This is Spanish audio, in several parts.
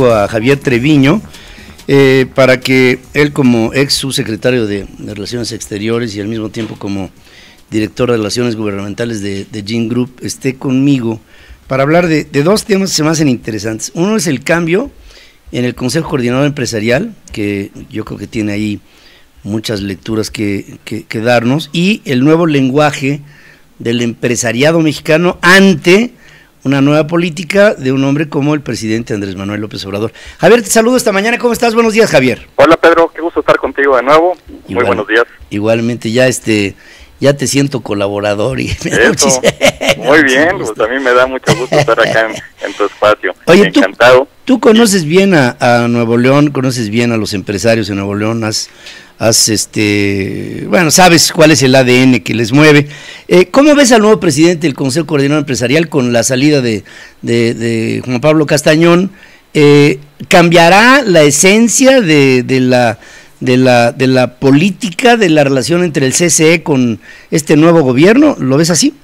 convoco a Javier Treviño para que él, como ex subsecretario de Relaciones Exteriores y al mismo tiempo como director de Relaciones Gubernamentales de Gin Group, esté conmigo para hablar de dos temas que se me hacen interesantes. Uno es el cambio en el Consejo Coordinador Empresarial, que yo creo que tiene ahí muchas lecturas que darnos, y el nuevo lenguaje del empresariado mexicano ante una nueva política de un hombre como el presidente Andrés Manuel López Obrador. Javier, te saludo esta mañana. ¿Cómo estás? Buenos días, Javier. Hola, Pedro. Qué gusto estar contigo de nuevo. Muy buenos días. Igualmente, ya te siento colaborador y me da Eso, muy bien, pues a mí me da mucho gusto estar acá en tu espacio. Oye, encantado. Tú conoces bien a Nuevo León, conoces bien a los empresarios en Nuevo León, bueno, sabes cuál es el ADN que les mueve. ¿Cómo ves al nuevo presidente del Consejo Coordinador Empresarial con la salida de Juan Pablo Castañón? ¿Cambiará la esencia de la política, de la relación entre el CCE con este nuevo gobierno? ¿Lo ves así?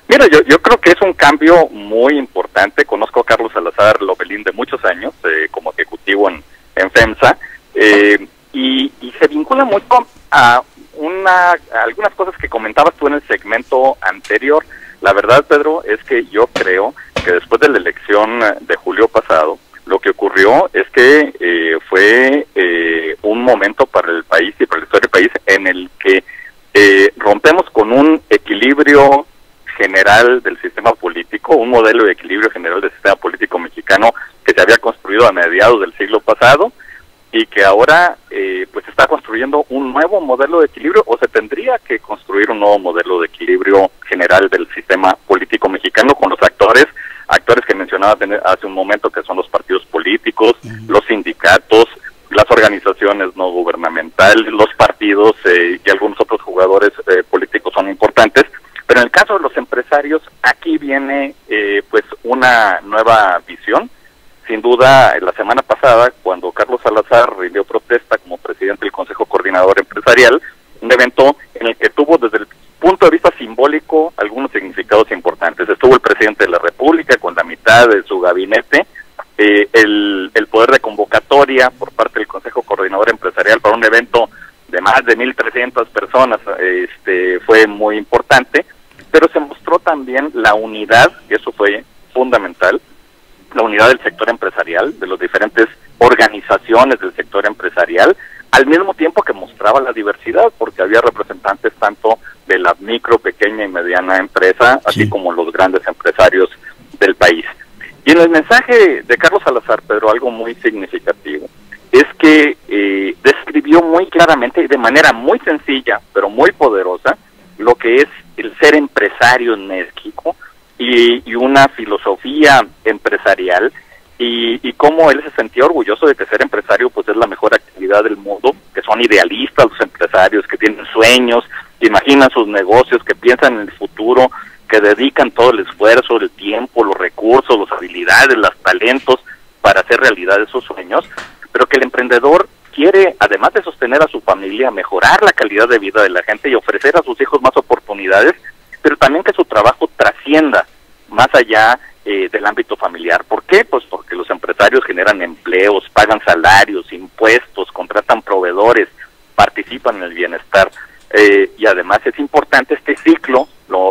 Mira, yo creo que es un cambio muy importante. Conozco a Carlos Salazar Lomelín de muchos años, como ejecutivo en FEMSA, y se vincula mucho a algunas cosas que comentabas tú en el segmento anterior. La verdad, Pedro, es que yo creo que después de la elección de julio pasado, lo que ocurrió es que fue un momento para el país y para la historia del país en el que rompemos con un equilibrio general del sistema político, un modelo de equilibrio general del sistema político mexicano que se había construido a mediados del siglo pasado y que ahora pues está construyendo un nuevo modelo de equilibrio, o se tendría que construir un nuevo modelo de equilibrio general del sistema político mexicano con los actores que mencionaba hace un momento, que son los partidos políticos, los sindicatos, las organizaciones no gubernamentales, los partidos y algunos otros jugadores políticos son importantes. Pero en el caso de los empresarios, aquí viene pues una nueva visión. Sin duda, la semana pasada, cuando Carlos Salazar rindió protesta como presidente del Consejo Coordinador Empresarial, un evento en el que tuvo desde el punto de vista simbólico algunos significados importantes. Estuvo el presidente de la República con la mitad de su gabinete, el poder de convocatoria por parte del Consejo Coordinador Empresarial para un evento de más de 1,300 personas fue muy importante, pero se mostró también la unidad, y eso fue fundamental, la unidad del sector empresarial, de las diferentes organizaciones del sector empresarial, al mismo tiempo que mostraba la diversidad, porque había representantes tanto de la micro, pequeña y mediana empresa, así como los grandes empresarios del país. Y en el mensaje de Carlos Salazar, Pedro, algo muy significativo, es que describió muy claramente y de manera muy sencilla, pero muy poderosa, lo que es el ser empresario en México y una filosofía empresarial, y cómo él se sentía orgulloso de que ser empresario pues es la mejor actividad del mundo, que son idealistas los empresarios, que tienen sueños, que imaginan sus negocios, que piensan en el futuro, que dedican todo el esfuerzo, el tiempo, los recursos, las habilidades, los talentos para hacer realidad esos sueños, pero que el emprendedor quiere, además de sostener a su familia, mejorar la calidad de vida de la gente y ofrecer a sus hijos más oportunidades, pero también que su trabajo trascienda más allá del ámbito familiar. ¿Por qué? Pues porque los empresarios generan empleos, pagan salarios, impuestos, contratan proveedores, participan en el bienestar, y además es importante este ciclo,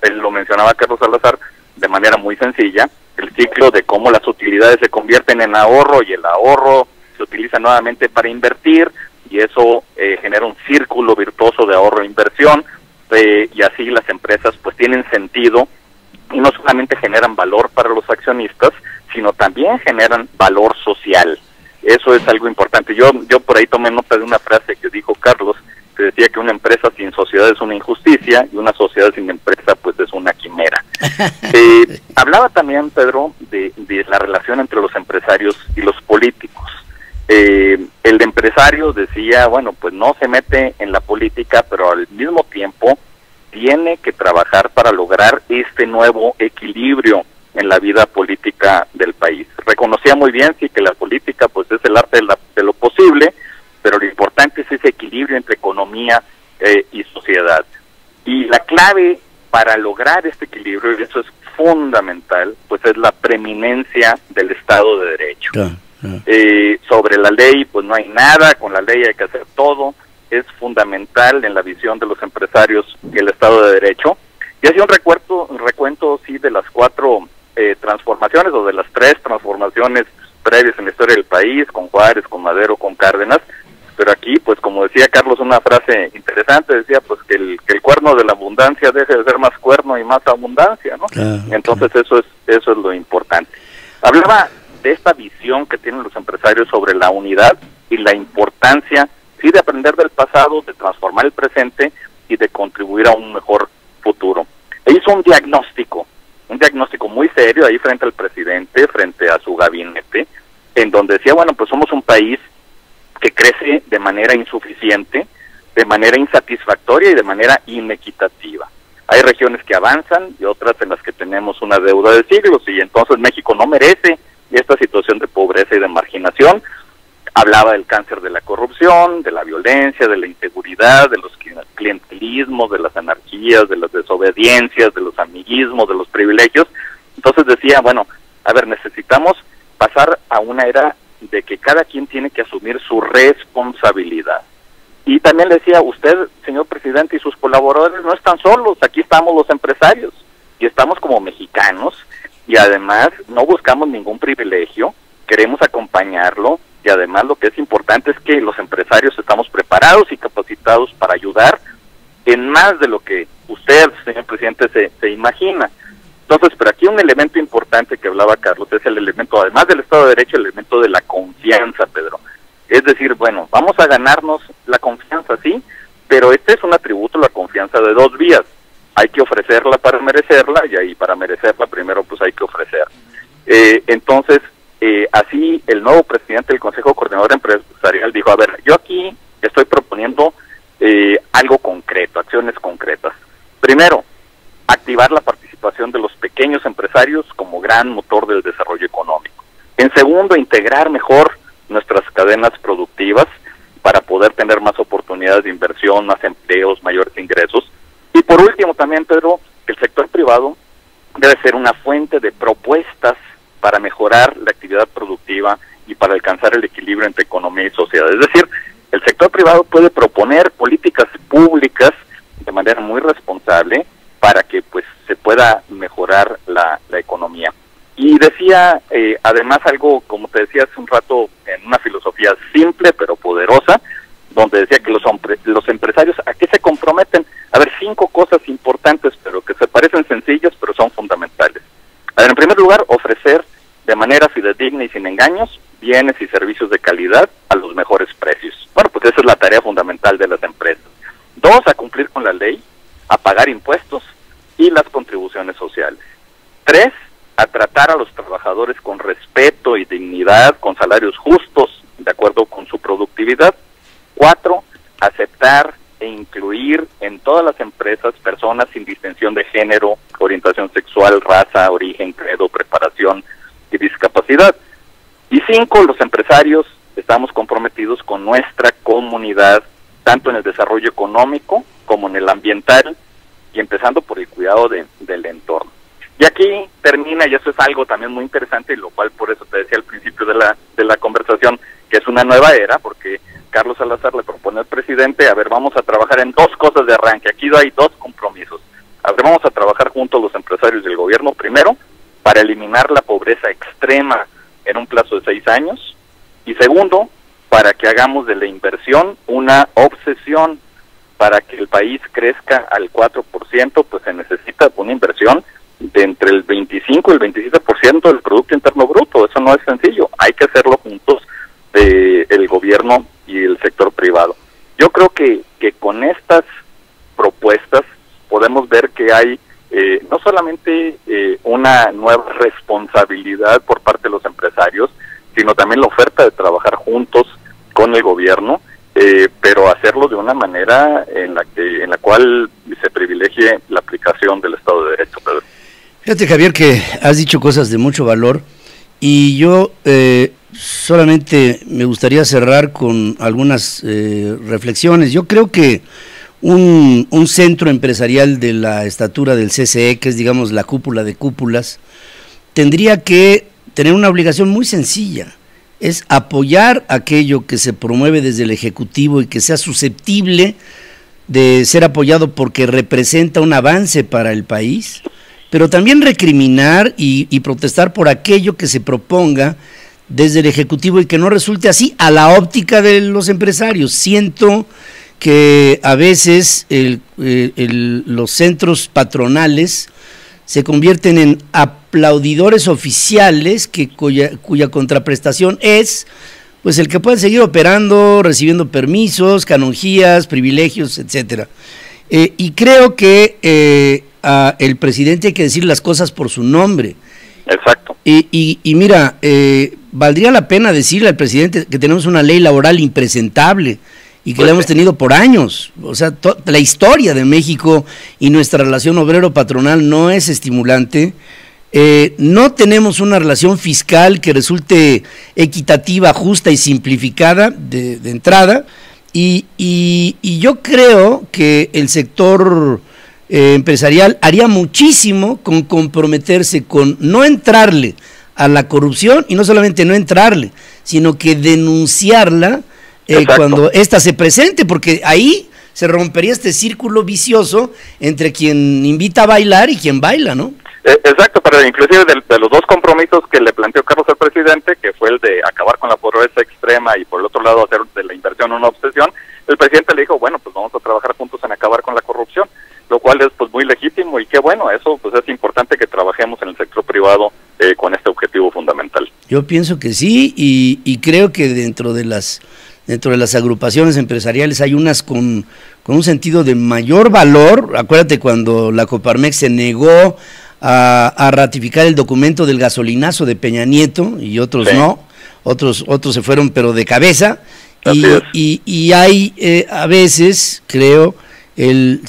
él lo mencionaba Carlos Salazar de manera muy sencilla, el ciclo de cómo las utilidades se convierten en ahorro y el ahorro se utiliza nuevamente para invertir, y eso genera un círculo virtuoso de ahorro e inversión, y así las empresas pues tienen sentido y no solamente generan valor para los accionistas, sino también generan valor social. Eso es algo importante. Yo por ahí tomé nota de una frase que dijo Carlos, que decía que una empresa sin sociedad es una injusticia y una sociedad sin empresa pues es una quimera. Hablaba también, Pedro, de la relación entre los empresarios y los políticos. El empresario decía, bueno, pues no se mete en la política, pero al mismo tiempo tiene que trabajar para lograr este nuevo equilibrio en la vida política del país. Reconocía muy bien, sí, que la política pues es el arte de lo posible, pero lo importante es ese equilibrio entre economía y sociedad. Y la clave para lograr este equilibrio, y eso es fundamental, pues es la preeminencia del Estado de Derecho. Sobre la ley, pues no hay nada, con la ley hay que hacer todo. Es fundamental en la visión de los empresarios el Estado de Derecho. Y hacía un recuento sí, de las 4 transformaciones, o de las 3 transformaciones previas en la historia del país, con Juárez, con Madero, con Cárdenas. Pero aquí, pues como decía Carlos, una frase interesante, decía pues que el cuerno de la abundancia deje de ser más cuerno y más abundancia, ¿no? Entonces eso es lo importante. Hablaba de esta visión que tienen los empresarios sobre la unidad y la importancia, sí, de aprender del pasado, de transformar el presente y de contribuir a un mejor futuro. E hizo un diagnóstico muy serio ahí frente al presidente, frente a su gabinete, en donde decía, bueno, pues somos un país que crece de manera insuficiente, de manera insatisfactoria y de manera inequitativa. Hay regiones que avanzan y otras en las que tenemos una deuda de siglos, y entonces México no merece esta situación de pobreza y de marginación. Hablaba del cáncer de la corrupción, de la violencia, de la inseguridad, de los clientelismos, de las anarquías, de las desobediencias, de los amiguismos, de los privilegios. Entonces decía, bueno, a ver, necesitamos pasar a una era de que cada quien tiene que asumir su responsabilidad. Y también le decía, usted, señor presidente, y sus colaboradores no están solos, aquí estamos los empresarios, y estamos como mexicanos, y además no buscamos ningún privilegio, queremos acompañarlo, y además lo que es importante es que los empresarios estamos preparados y capacitados para ayudar en más de lo que usted, señor presidente, se imagina. Entonces, pero aquí un elemento importante que hablaba Carlos es el elemento, además del Estado de Derecho, el elemento de la confianza, Pedro. Es decir, bueno, vamos a ganarnos la confianza, sí, pero este es un atributo, la confianza, de 2 vías. Hay que ofrecerla para merecerla, y ahí para merecerla primero pues hay que ofrecer. Entonces, así el nuevo presidente del Consejo Coordinador Empresarial dijo, a ver, yo aquí estoy proponiendo algo concreto, acciones concretas. Primero, activar la participación de los pequeños empresarios como gran motor del desarrollo económico. En segundo, integrar mejor nuestras cadenas productivas para poder tener más oportunidades de inversión, más empleos, mayores ingresos. Y por último también, Pedro, que el sector privado debe ser una fuente de propuestas para mejorar la actividad productiva y para alcanzar el equilibrio entre economía y sociedad. Es decir, el sector privado puede proponer políticas públicas de manera muy responsable para que pues se pueda mejorar la economía. Y decía además algo, como te decía hace un rato, en una filosofía simple pero poderosa, donde decía que los empresarios, ¿a qué se comprometen? A ver, 5 cosas importantes, pero que se parecen sencillas, pero son fundamentales. A ver, en primer lugar, ofrecer de manera fidedigna y sin engaños bienes y servicios de calidad a los mejores precios. Bueno, pues esa es la tarea fundamental de las empresas. 2, a cumplir con la ley, a pagar impuestos y las contribuciones sociales. 3, a tratar a los trabajadores con respeto y dignidad, con salarios justos, de acuerdo con su productividad. 4, aceptar e incluir en todas las empresas personas sin distinción de género, orientación sexual, raza, origen, credo, preparación y discapacidad. Y 5, los empresarios estamos comprometidos con nuestra comunidad, tanto en el desarrollo económico como en el ambiental, y empezando por el cuidado del entorno. Y aquí termina, y eso es algo también muy interesante, y lo cual por eso te decía al principio de la conversación, que es una nueva era, porque Carlos Salazar le propone al presidente, a ver, vamos a trabajar en 2 cosas de arranque, aquí hay 2 compromisos. A ver, vamos a trabajar juntos los empresarios del gobierno, primero, para eliminar la pobreza extrema en un plazo de 6 años, y segundo, para que hagamos de la inversión una obsesión. Para que el país crezca al 4%, pues se necesita una inversión de entre el 25 y el 27% del Producto Interno Bruto. Eso no es sencillo, hay que hacerlo juntos, el gobierno y el sector privado. Yo creo que con estas propuestas podemos ver que hay no solamente una nueva responsabilidad por parte de los empresarios, sino también la oferta de trabajar juntos con el gobierno, pero hacerlo de una manera en la cual se privilegie la aplicación del Estado de Derecho, Pedro. Fíjate, Javier, que has dicho cosas de mucho valor, y yo solamente me gustaría cerrar con algunas reflexiones. Yo creo que un centro empresarial de la estatura del CCE, que es, digamos, la cúpula de cúpulas, tendría que tener una obligación muy sencilla. es apoyar aquello que se promueve desde el Ejecutivo y que sea susceptible de ser apoyado porque representa un avance para el país, pero también recriminar y protestar por aquello que se proponga desde el Ejecutivo y que no resulte así a la óptica de los empresarios. Siento que a veces los centros patronales se convierten en aplaudidores oficiales cuya contraprestación es pues el que puedan seguir operando, recibiendo permisos, canonjías, privilegios, etcétera. Y creo que el presidente hay que decir las cosas por su nombre. Exacto. Y mira, valdría la pena decirle al presidente que tenemos una ley laboral impresentable y que pues la hemos tenido por años. O sea, la historia de México y nuestra relación obrero-patronal no es estimulante. No tenemos una relación fiscal que resulte equitativa, justa y simplificada de entrada. Y yo creo que el sector empresarial haría muchísimo con comprometerse con no entrarle a la corrupción, y no solamente no entrarle, sino que denunciarla cuando ésta se presente, porque ahí se rompería este círculo vicioso entre quien invita a bailar y quien baila, ¿no? Exacto, pero inclusive de los dos compromisos que le planteó Carlos al presidente, que fue el de acabar con la pobreza extrema y por el otro lado hacer de la inversión una obsesión, el presidente le dijo, bueno, pues vamos a trabajar juntos en acabar con la corrupción, lo cual es pues muy legítimo y qué bueno, eso pues es importante que trabajemos en el sector privado con este objetivo fundamental. Yo pienso que sí, y creo que dentro de las agrupaciones empresariales hay unas con un sentido de mayor valor. Acuérdate cuando la Coparmex se negó a ratificar el documento del gasolinazo de Peña Nieto y otros sí. No, otros se fueron pero de cabeza, y hay a veces, creo, el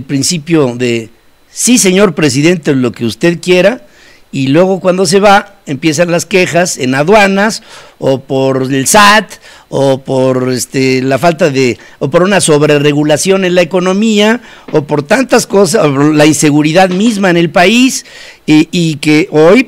principio de sí señor presidente, lo que usted quiera, y luego cuando se va empiezan las quejas en aduanas o por el SAT o por la falta de, o por una sobreregulación en la economía o por tantas cosas, la inseguridad misma en el país, y que hoy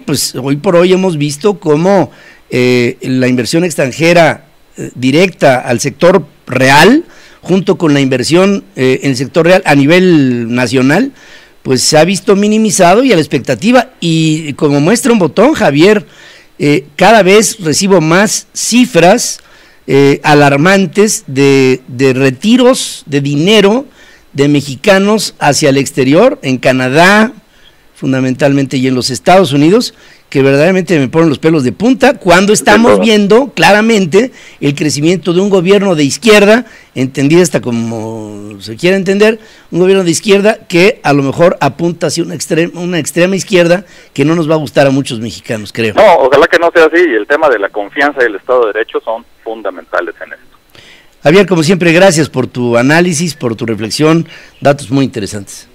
por hoy hemos visto cómo la inversión extranjera directa al sector real junto con la inversión en el sector real a nivel nacional pues se ha visto minimizado, y a la expectativa, y como muestra un botón, Javier, cada vez recibo más cifras alarmantes de retiros de dinero de mexicanos hacia el exterior, en Canadá, fundamentalmente, y en los Estados Unidos, que verdaderamente me ponen los pelos de punta, cuando estamos viendo claramente el crecimiento de un gobierno de izquierda, entendida hasta como se quiera entender, un gobierno de izquierda que a lo mejor apunta hacia una extrema izquierda que no nos va a gustar a muchos mexicanos, creo. No, ojalá que no sea así, y el tema de la confianza y el Estado de Derecho son fundamentales en esto. Javier, como siempre, gracias por tu análisis, por tu reflexión, datos muy interesantes.